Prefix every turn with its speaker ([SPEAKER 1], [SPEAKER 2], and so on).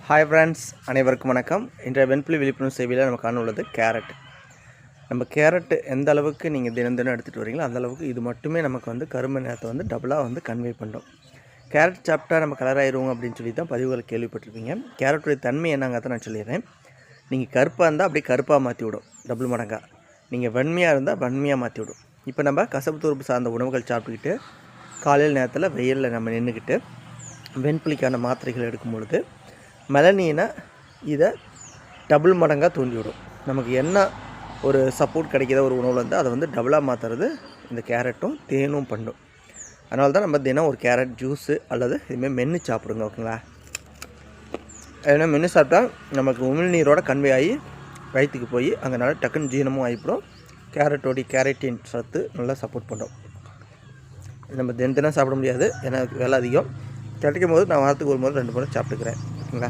[SPEAKER 1] Hi friends, அனைவருக்கும் வணக்கம். இன்றைய வெண்புலி விழிப்புணர்வு சேவையில் நம்ம காண உள்ளது கேரட். நம்ம கேரட் எந்த அளவுக்கு நீங்கள் தினம் எடுத்துகிட்டு வரீங்களோ அந்த அளவுக்கு இது மட்டுமே நமக்கு கருமை நேரத்தை டபுளாக கன்வே பண்ணுறோம். கேரட் சாப்பிட்டா நம்ம கலர் ஆயிடுவோம் அப்படின்னு சொல்லி தான் பதிவுகளை கேள்விப்பட்டிருப்பீங்க. கேரட்டுடைய தன்மை என்னங்கிறத நான் சொல்லிடுறேன். நீங்கள் கருப்பாக இருந்தால் அப்படியே கருப்பாக மாற்றி விடும், டபுள் மடங்காக. நீங்கள் வெண்மையாக இருந்தால் வெண்மையாக மாற்றி விடும். இப்போ நம்ம கசப்பு துருப்பு சார்ந்த உணவுகள் சாப்பிட்டுக்கிட்டு காலையில் நேரத்தில் வெயிலில் நம்ம நின்றுக்கிட்டு வெண்புலிக்கான மாத்திரைகள் எடுக்கும் பொழுது மெலனினை இதை டபுள் மடங்காக தூண்டிவிடும். நமக்கு என்ன ஒரு சப்போர்ட் கிடைக்கிற ஒரு உணவில் அதை டபுளாக மாற்றுறது இந்த கேரட்டும் தேனும் பண்ணும். அதனால தான் நம்ம தினம் ஒரு கேரட் ஜூஸு அல்லது இதுமாதிரி மென்று சாப்பிடுங்க, ஓகேங்களா? ஏன்னா மென்று சாப்பிட்டா நமக்கு உமிழ்நீரோட கன்வே ஆகி வயிற்றுக்கு போய் அங்கே நல்லா டக்குன்னு ஜீரணமும் ஆகிப்படும். கேரட்டின் சத்து நல்லா சப்போர்ட் பண்ணுறோம். நம்ம தினம் சாப்பிட முடியாது, ஏன்னா வேலை அதிகம். கிடைக்கும் போது நான் வாரத்துக்கு ஒரு முறை 2 முறை சாப்பிட்டுக்கிறேன், ஓகேங்களா?